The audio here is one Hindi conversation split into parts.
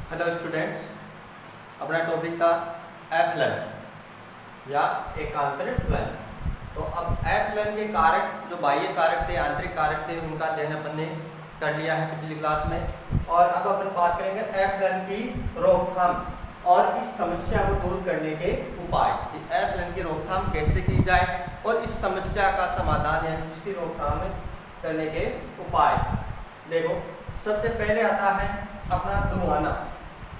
हेलो स्टूडेंट्स, अपना टॉपिक था एप्लन या एकांतर फलन। तो अब एप्लन के कारक जो बाह्य कारक थे, आंतरिक कारक थे, उनका अध्ययन अपन ने कर लिया है पिछली क्लास में। और अब अपन बात करेंगे एप्लन की रोकथाम और इस समस्या को दूर करने के उपाय कि एप्लन की रोकथाम कैसे की जाए और इस समस्या का समाधान या इसकी रोकथाम करने के उपाय। देखो, सबसे पहले आता है अपना धुआना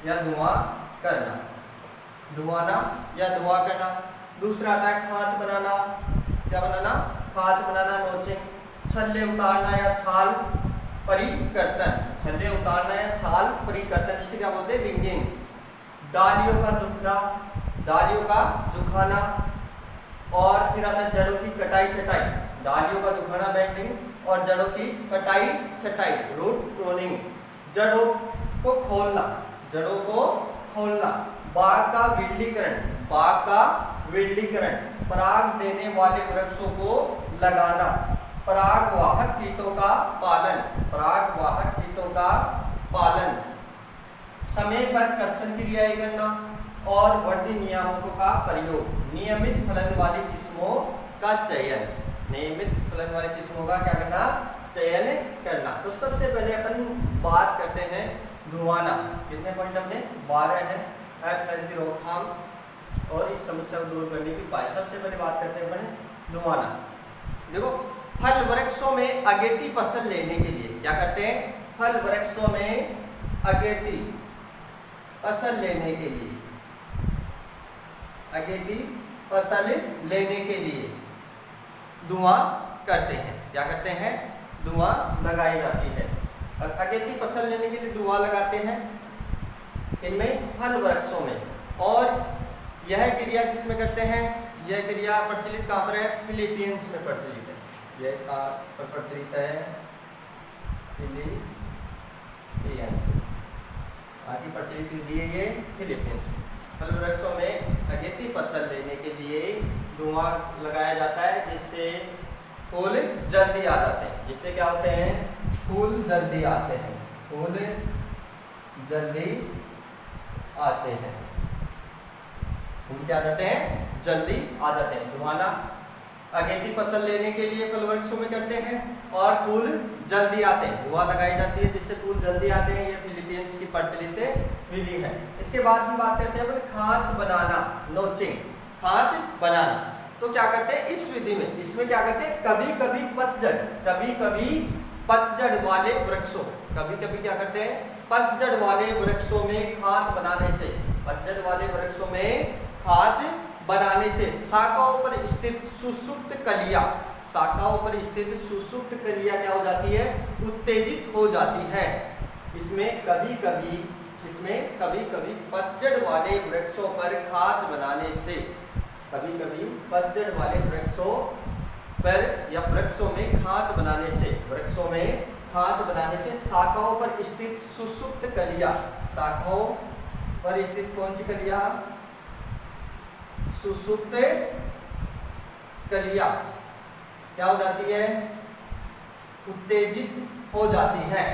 या धुआं करना, धुआना या धुआं करना। दूसरा आता है खांच बनाना, क्या बनाना? खांच बनाना, नोचिंग। छल्ले उतारना या छाल परिवर्तन, छल्ले उतारना या छाल परिवर्तन, जिसे क्या बोलते हैं? रिंगिंग। डालियों का झुकना, डालियों का झुकाना। और फिर आता है जड़ों की कटाई छटाई, डालियों का झुकाना बेंडिंग और जड़ों की कटाई छटाई रूट प्रूनिंग। जड़ों को खोलना, जड़ों को खोलना। बाग का विरलीकरण, बाग का विरलीकरण। पराग देने वाले वृक्षों को लगाना। परागवाहक कीटों का पालन, परागवाहक कीटों का पालन। समय पर कर्षण क्रियाएं करना और वृद्धि नियामकों का प्रयोग। नियमित फलन वाली किस्मों का चयन, नियमित फलन वाली किस्मों का क्या करना? चयन करना। तो सबसे पहले अपन बात करते हैं धुआना। कितने पॉइंट हमने? 12 है। एप्लन की रोकथाम और इस समस्या को दूर करने की उपाय। सबसे पहले बात करते हैं अपन धुआना। देखो, फल वृक्षों में अगेती फसल लेने के लिए क्या करते हैं? फल वृक्षों में अगेती फसल लेने के लिए, अगेती फसल लेने के लिए धुआं करते हैं। क्या करते हैं? धुआं लगाई जाती है। और अगेती फसल लेने के लिए धुआं लगाते हैं इनमें फल वृक्षों में। और यह क्रिया किसमें करते हैं? यह क्रिया प्रचलित कहाँ पर है? फिलीपींस में प्रचलित है। यह कहाँ पर प्रचलित है? फिलीपींस। आदि प्रचलित विधि है ये फिलीपींस में। फल वृक्षों में अगेती फसल लेने के लिए धुआं लगाया जाता है, जिससे फूल जल्दी आ जाते हैं। जिससे क्या होते हैं? फूल जल्दी आते हैं, फूल जल्दी आते हैं, फूल क्या जाते हैं? जल्दी आ जाते हैं। धुआना अगेती फसल लेने के लिए फल वृक्षों में करते हैं और फूल जल्दी आते हैं। धुआं लगाई जाती है जिससे फूल जल्दी आते हैं। ये फिलीपींस की प्रचलित विधि है। इसके बाद हम बात करते हैं खांच बनाना, नोचिंग। खांच बनाना तो क्या करते हैं इस विधि में? इसमें क्या करते हैं? कभी कभी पतझड़, कभी कभी पतझड़ वाले वृक्षों, कभी कभी क्या करते हैं? पतझड़ वाले वृक्षों में खांच बनाने से, पतझड़ वाले वृक्षों में खांच बनाने से शाखाओं पर स्थित सुषुप्त कलियां, शाखाओं पर स्थित सुषुप्त कलियां क्या हो जाती है? उत्तेजित हो जाती है। इसमें कभी कभी पतझड़ वाले वृक्षों पर खांच बनाने से, कभी कभी पतझड़ वाले वृक्षों पर या वृक्षों में खांच बनाने से, वृक्षों में खांच बनाने से शाखाओं पर स्थित सुषुप्त कलियां, शाखाओं पर स्थित कौन सी कलियां? सुषुप्त कलियां क्या हो जाती है? उत्तेजित हो जाती है।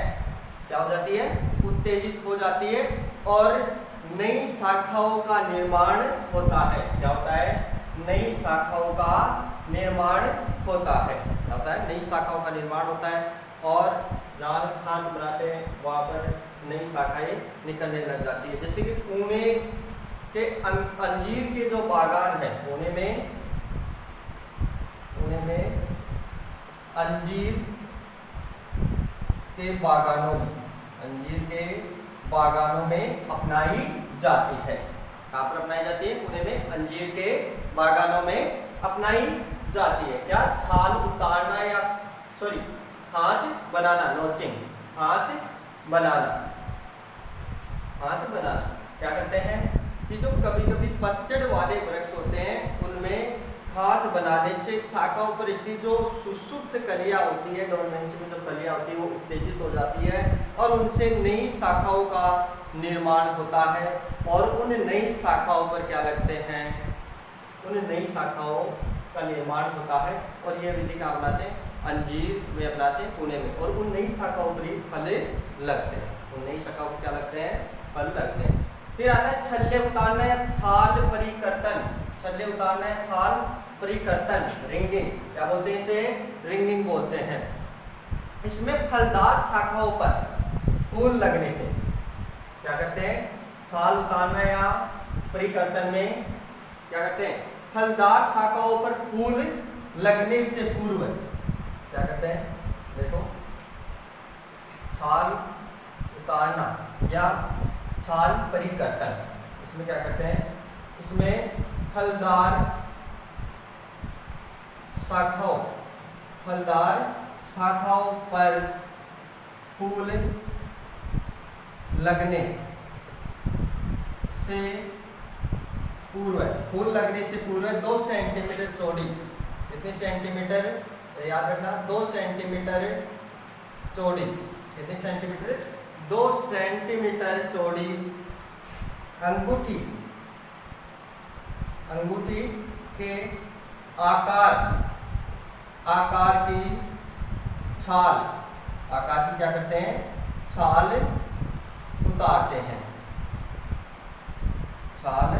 क्या हो जाती है? उत्तेजित हो जाती है और नई शाखाओं का निर्माण होता है। क्या होता है? नई शाखाओं का निर्माण होता है। क्या होता है? नई शाखाओं का निर्माण होता है और जहाँ खांच बनाते हैं वहाँ पर नई शाखाएं निकलने लग जाती है। जैसे कि पुणे के अंजीर के जो बागान है, पुणे में अंजीर के बागानों में, अंजीर के बागानों में अपनाई जाती है। कहाँ पर अपनाई जाती है? पुणे में अंजीर के बागानों में अपनाई जाती है। क्या? छाल उतारना या खांच बनाना, नोचिंग। खांच बनाना, खांच बनाना क्या करते हैं कि जो कभी कभी पतझड़ वाले वृक्ष होते हैं उनमें खांच बनाने से शाखाओं पर स्थित जो सुषुप्त कलियां होती है, डोरमेंसी में जो कलियां होती है वो उत्तेजित हो जाती है और उनसे नई शाखाओं का निर्माण होता है। और उन नई शाखाओं पर क्या लगते हैं? उन नई शाखाओं का निर्माण होता है। और यह विधि क्या अपनाते हैं? अंजीर में अपनाते हैं, पुणे में। और उन नई शाखाओं पर ही फल लगते हैं। उन नई शाखाओं पर क्या लगते हैं? फल लगते हैं। फिर आता है छल्ले उतारना या छाल परिकर्तन। छल्ले उतारना या छाल परिकर्तन, रिंगिंग, क्या बोलते हैं इसे? रिंगिंग बोलते हैं। इसमें फलदार शाखाओं पर फूल लगने से क्या करते हैं? छाल उतारना या परिकर्तन में क्या करते हैं? फलदार शाखाओं पर फूल लगने से पूर्व क्या करते हैं? देखो, छाल उतारना या छाल परिकर्तन, इसमें क्या करते हैं? इसमें फलदार शाखाओं पर फूल लगने से पूर्व, फूल लगने से पूर्व 2 सेंटीमीटर चौड़ी, कितने सेंटीमीटर याद रखना? 2 सेंटीमीटर चौड़ी, कितने सेंटीमीटर? 2 सेंटीमीटर चौड़ी अंगूठी के आकार की छाल, आकार की क्या करते हैं? छाल उतारते हैं, छाल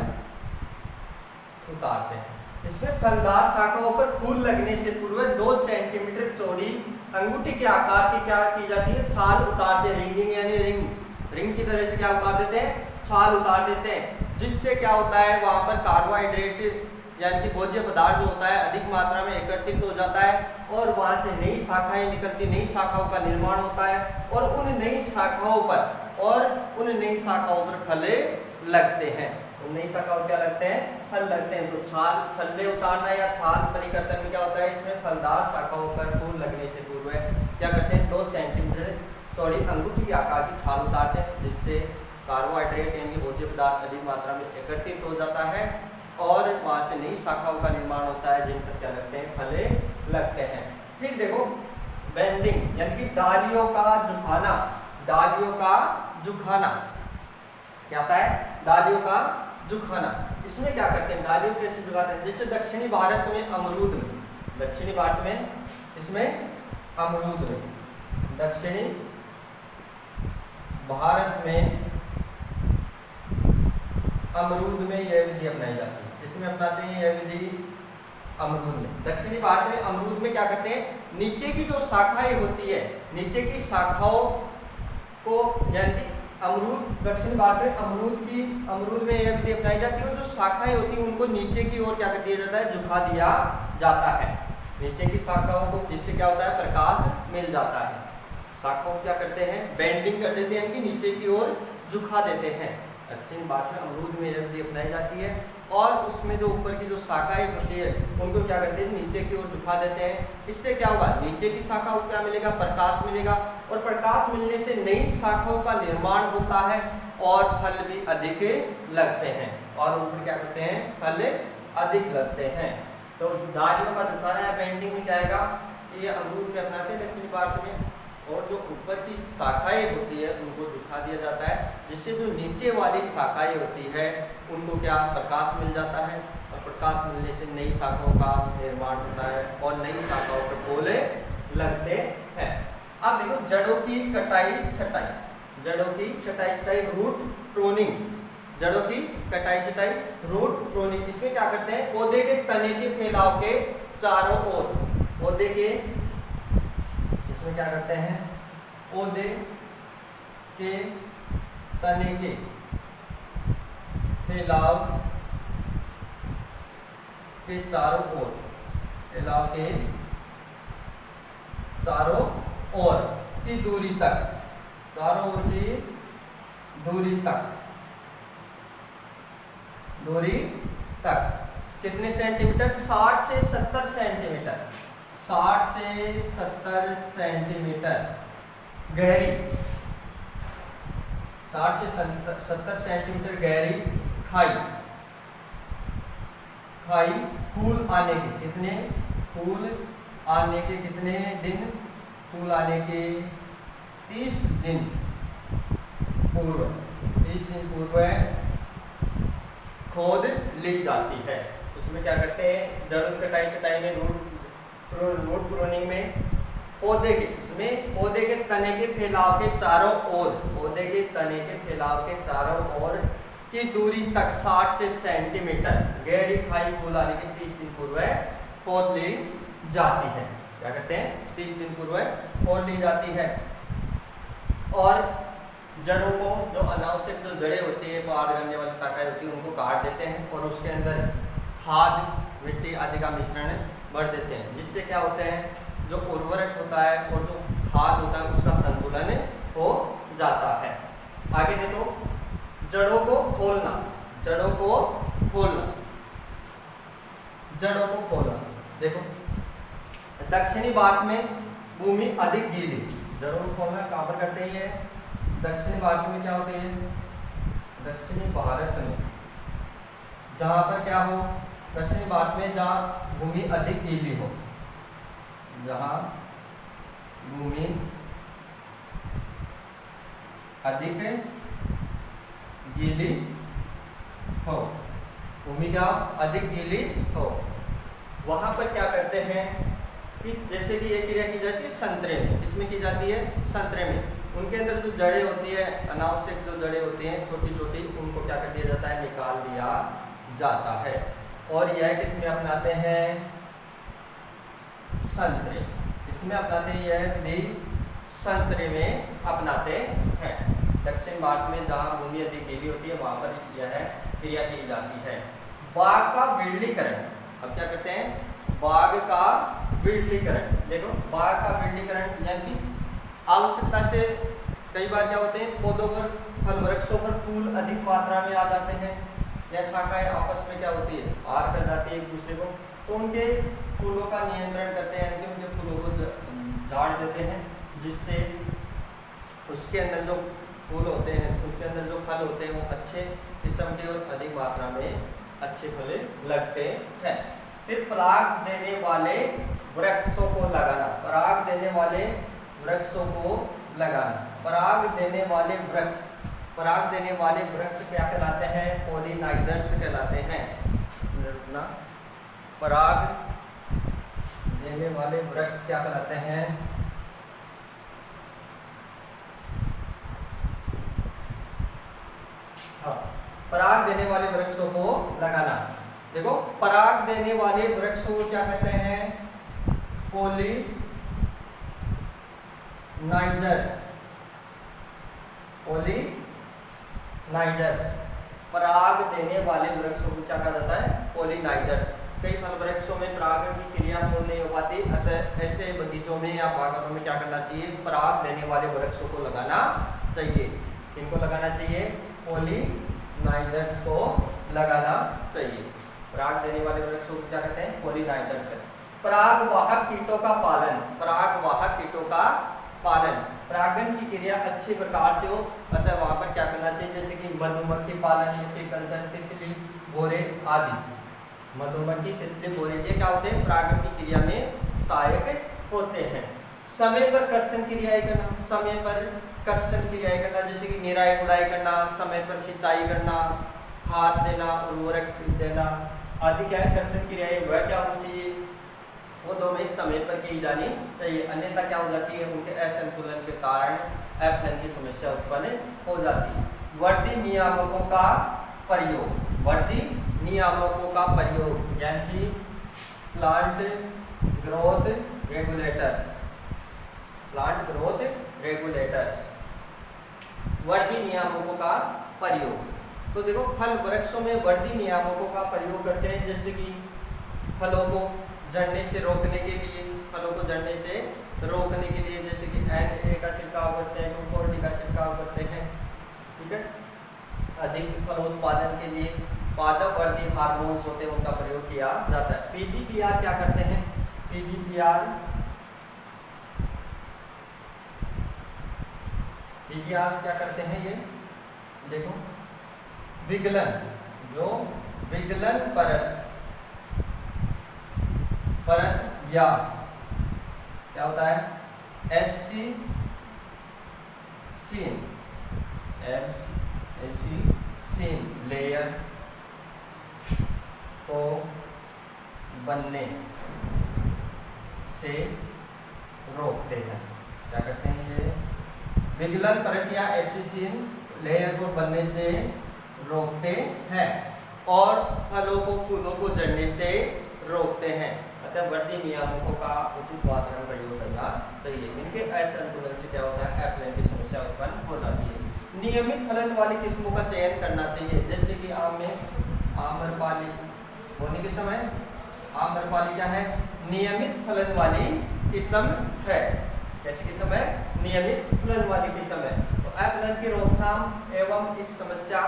उतारते हैं। इसमें फलदार शाखाओं पर फूल लगने से पूर्व 2 सेंटीमीटर चौड़ी अंगूठी के आकार की क्या की जाती है? छाल उतारते हैं। रिंगिंग यानी रिंग की तरह से क्या उतार देते हैं? छाल उतार देते हैं। जिससे क्या होता है? वहां पर कार्बोहाइड्रेट यानी कि भोज्य पदार्थ जो होता है अधिक मात्रा में एकत्रित हो जाता है और वहां से नई शाखाएं निकलती, नई शाखाओं का निर्माण होता है और उन नई शाखाओं पर फल लगते हैं। उन नई शाखाओं क्या लगते हैं? फल लगते हैं। तो छल्ले उतारना या छाल परिकर्तन में क्या होता है? इसमें फलदार शाखाओं पर फूल लगने से पूर्व क्या करते हैं? 2 सेंटीमीटर चौड़ी अंगूठी के आकार की छाल उतारते हैं, जिससे कार्बोहाइड्रेट यानी भोज्य पदार्थ अधिक मात्रा में एकत्रित हो जाता है और वहां से नई शाखाओं का निर्माण होता है, जिन पर क्या लगते हैं? फले लगते हैं। फिर देखो, बेंडिंग यानी कि डालियों का झुकाना। डालियों का झुकाना क्या होता है? डालियों का झुकाना। इसमें क्या करते हैं? डालियों कैसे झुकाते हैं? जैसे दक्षिणी भारत में अमरूद में, दक्षिणी भारत में इसमें अमरूद में, दक्षिणी भारत में अमरूद में यह विधि अपनाई जाती है। इसमें अपनाते हैं यह विधि अमरूद में। दक्षिणी भारत में अमरूद में क्या करते हैं? नीचे की जो शाखाएं होती है, नीचे की शाखाओं को यानी कि दक्षिणी भारत में अमरूद में यह विधि अपनाई जाती है और जो शाखाएं होती हैं उनको नीचे की ओर क्या कर दिया जाता है? झुका दिया जाता है। नीचे की शाखाओं को, जिससे क्या होता है? प्रकाश मिल जाता है। शाखाओं क्या करते हैं? बेंडिंग कर देते हैं, कि नीचे की ओर झुका देते हैं। दक्षिण भारत में अमरूद में यह विधि अपनाई जाती है और उसमें जो ऊपर की जो शाखाएं होती है उनको क्या करते हैं? नीचे की ओर झुका देते हैं। इससे क्या होगा? नीचे की शाखाओं को क्या मिलेगा? प्रकाश मिलेगा और प्रकाश मिलने से नई शाखाओं का निर्माण होता है और फल भी अधिक लगते हैं। और ऊपर क्या करते हैं? फल अधिक लगते हैं। तो डालियों का झुकाना या बेंडिंग में क्या आएगा? ये अमरूद में अपनाते हैं दक्षिणी भारत में, और जो ऊपर की शाखाएं होती है उनको झुका दिया जाता है, जिससे जो नीचे वाली शाखाएं होती है उनको क्या? प्रकाश मिल जाता है और प्रकाश मिलने से नई शाखाओं का निर्माण होता है और नई शाखाओं पर फूल लगते हैं। अब देखो, जड़ों की कटाई छटाई, जड़ों की कटाई छटाई, रूट प्रूनिंग, जड़ों की कटाई छटाई, रूट प्रूनिंग। इसमें क्या करते हैं? पौधे के तने के फैलाव के चारों ओर, पौधे के इसमें क्या करते हैं? पौधे के तने के फैलाव के चारों ओर, फैलाव के चारों ओर की दूरी तक, चारों ओर की दूरी तक, कितने सेंटीमीटर? 60 से 70 सेंटीमीटर, 60 से 70 सेंटीमीटर गहरी, 60 से 70 सेंटीमीटर गहरी खाई फूल आने के कितने? फूल आने के कितने दिन? फूल आने के 30 दिन पूर्व, 30 दिन पूर्व खोद ली जाती है। इसमें क्या करते हैं? जड़ कटाई छटाई में, रूट प्रूनिंग में पौधे के, इसमें पौधे के तने के फैलाव के चारों ओर, पौधे के तने के फैलाव के चारों ओर की दूरी तक 60 से सेंटीमीटर गहरी खाई फूलाने के 30 दिन पूर्व खोद ली जाती है। क्या कहते हैं? 30 दिन पूर्व खोद ली जाती है। और जड़ों को, जो अनावश्यक जो जड़ें होती है, बाढ़ करने वाली शाखाएं होती है, उनको काट देते हैं और उसके अंदर खाद, मिट्टी आदि का मिश्रण भर देते हैं, जिससे क्या होता है, जो उर्वरक होता है और जो खाद होता है उसका संतुलन हो जाता है। आगे देखो, जड़ों को खोलना, जड़ों को खोलना, जड़ों को खोलना। देखो, दक्षिणी भारत में भूमि अधिक गीली, जड़ों को खोलना कहाँ पर करते हैं? दक्षिणी भारत में क्या होते हैं? दक्षिणी भारत में जहाँ पर क्या हो, दक्षिणी भारत में जहाँ भूमि अधिक गीली हो, जहाँ भूमि अधिक गीली हो, भूमि क्या अधिक गीली हो, वहां पर क्या करते हैं कि जैसे कि ये क्रिया की जाती है संतरे में, किसमें की जाती है? संतरे में। उनके अंदर जो जड़ें होती है, अनावश्यक जो जड़ें होती हैं छोटी छोटी, उनको क्या कर दिया जाता है? निकाल दिया जाता है। और यह किसमें अपनाते हैं? संतरे, किसमें अपनाते हैं? यह विधि संतरे में अपनाते हैं। दक्षिण भारत में जहाँ भूमि अधिक गीली होती है वहां पर यह क्रिया की जाती है। बाग का बिरलीकरण, अब क्या करते हैं? बाग का बिरलीकरण। देखो, बाग का बिरलीकरण यानी आवश्यकता से कई बार क्या होते हैं, पौधों पर, फल वृक्षों पर फूल अधिक मात्रा में आ जाते हैं, या शाखाएं आपस में क्या होती है? आर कर जाती है एक दूसरे को, तो उनके फूलों का नियंत्रण करते हैं, कि उनके फूलों को झाड़ देते हैं, जिससे उसके अंदर जो फूल होते हैं, उसके अंदर जो फल होते हैं वो अच्छे किस्म के और अधिक मात्रा में अच्छे फल लगते हैं। फिर पराग देने वाले वृक्षों को लगाना, पराग देने वाले वृक्षों को लगाना। पराग देने वाले वृक्ष, पराग देने वाले वृक्ष क्या कहलाते हैं? पॉलिनाइजर्स कहलाते हैं। पराग देने वाले वृक्ष क्या कहलाते हैं? हाँ, पराग देने वाले वृक्षों को लगाना। देखो, पराग देने वाले वृक्षों को क्या कहते हैं? पॉलिनाइजर्स, पॉलिनाइजर्स। पराग देने वाले वृक्षों को क्या कहा जाता है? पॉलिनाइजर्स। कई फल वृक्षों में परागण की क्रिया पूर्ण नहीं हो पाती, अतः ऐसे बगीचों में या बागों में क्या करना चाहिए? पराग देने वाले वृक्षों को लगाना चाहिए। किनको लगाना चाहिए? पॉलिनाइजर्स को लगाना चाहिए। पराग देने वाले वृक्षों को क्या कहते हैं? पॉलिनाइजर्स। परागवाहक कीटों का पालन, परागवाहक कीटों का पालन। परागण की क्रिया अच्छे प्रकार से हो, अतः वहां पर क्या करना चाहिए? जैसे कि मधुमक्खी पालन, मिट्टी कल्चर, तितली, भोरे आदि। मधुमक्खी, तितली, भोरे ये क्या होते हैं? परागण की क्रिया में सहायक होते हैं। समय पर कर्षण क्रियाएं करना, समय पर कर्षण क्रियाएं करना, जैसे कि निराई गुड़ाई करना, समय पर सिंचाई करना, खाद देना, उर्वरक देना आदि क्या है? कर्षण क्रियाएं वह क्या होनी चाहिए? वो दोनों इस समय पर की जानी चाहिए, अन्यथा क्या हो जाती है? उनके असंतुलन के कारण एफएन की समस्या उत्पन्न हो जाती है। वर्दी नियामकों का प्रयोग, वर्दी नियामकों का प्रयोग यानी कि plant growth regulators, plant growth regulators, वर्दी नियामकों का प्रयोग। तो देखो, फल वृक्षों में वर्दी नियामकों का प्रयोग करते हैं, जैसे कि फलों को झड़ने से रोकने के लिए, फलों को झड़ने से रोकने के लिए जैसे कि NA का छिड़काव करते हैं, 2,4-D का छिड़काव करते हैं, ठीक है। अधिक फल उत्पादन के लिए पादप वर्धी हार्मोन्स होते हैं, उनका प्रयोग किया जाता है। PGPR क्या करते हैं? PGPR क्या करते हैं? ये देखो, विगलन, जो विगलन परत या क्या होता है? FC सीन लेयर को बनने से रोकते विगलन परत या एब्सिसिन लेयर को बनने से रोकते हैं और फलों को फूलों को जड़ने से रोकते हैं। अतः वृद्धि नियामकों का उचित मात्रा में प्रयोग करना चाहिए। इनके असंतुलन से क्या होता है, एप्लन की समस्या उत्पन्न हो जाती है। नियमित फलन वाली किस्मों का चयन करना चाहिए, जैसे कि आम में आम्रपाली होने के समय आम्रपाली क्या है, नियमित फलन वाली किस्म है। कैसी किस्म है, नियमित फलन वाली किस्म है। तो एप्लन की रोकथाम एवं इस समस्या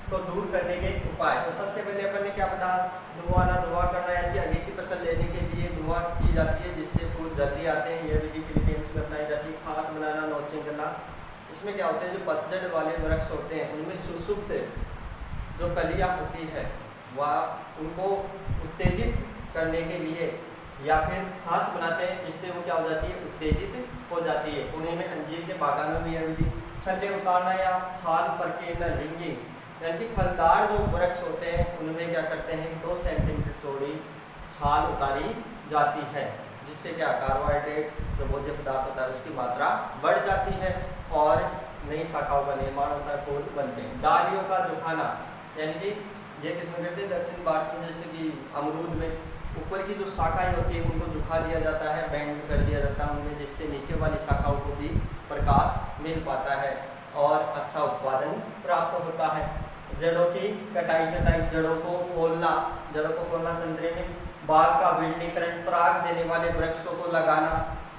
को दूर करने के उपाय, तो सबसे पहले अपन ने क्या पढ़ा, धुआं ना धुआं करना, यानी कि आगे की फसल लेने के लिए धुआं की जाती है जिससे फूल जल्दी आते हैं। यह विधि फिलीपींस में अपनाई जाती है। खास बनाना, नोचिंग करना, इसमें क्या होता है, जो पतझड़ वाले वृक्ष होते हैं उनमें सुसुप्त जो कलियां होती है वह उनको उत्तेजित करने के लिए या फिर खांच बनाते हैं जिससे वो क्या हो जाती है, उत्तेजित हो जाती है। उन्हीं में अंजीर के बागानों में यह विधि छल्ले उतारना या छाल पर के न रिंगिंग, यानी कि फलदार जो वृक्ष होते हैं उनमें क्या करते हैं 2 सेंटीमीटर चौड़ी छाल उतारी जाती है, जिससे क्या कार्बोहाइड्रेट जो भोज्य पदार्थ होता है उसकी मात्रा बढ़ जाती है और नई शाखाओं का निर्माण होता है, फूल बनते हैं। डालियों का झुकाना, यानी कि ये किस्म करते हैं दक्षिण भारत में, जैसे कि अमरूद में ऊपर की जो शाखाएं होती है उनको झुका दिया जाता है, बेंड कर दिया जाता है उनमें, जिससे नीचे वाली शाखाओं को भी प्रकाश मिल पाता है और अच्छा उत्पादन प्राप्त होता है। जड़ों की कटाई छटाई, जड़ों को खोलना संतरे में, बाग का विलनीकरण, पराग देने वाले वृक्षों को लगाना,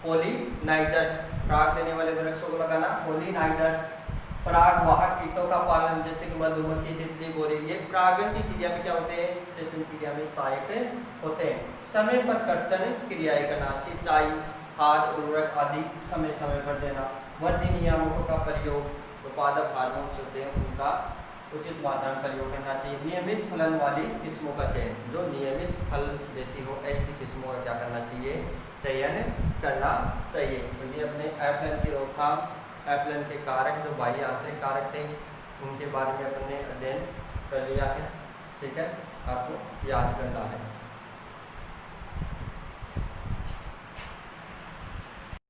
पोलिनाइजर्स, पराग देने वाले वृक्षों को लगाना, पोलिनाइजर्स, पराग वाहक कीटों का पालन, जैसे कि मधुमक्खी, तितली, गोरी, ये परागण की क्रिया में क्या होते हैं, सेचन क्रिया में सहायक होते हैं। समय पर कर्षण क्रियाएं करना, सिंचाई, खाद, उर्वरक आदि समय समय पर देना। वृद्धि नियामकों का प्रयोग, उत्पादक हार्मोन्स होते हैं उनका उचित मात्रा में प्रयोग करना चाहिए। नियमित फलन वाली किस्मों का चयन, जो नियमित फल देती हो ऐसी किस्मों का क्या करना चाहिए, चयन करना चाहिए। तो ये अपने एप्लन की रोकथाम, एप्लन के कारक जो बाह्य आंतरिक कारक थे उनके बारे में अपने अध्ययन कर लिया है। ठीक है, आपको याद करना है।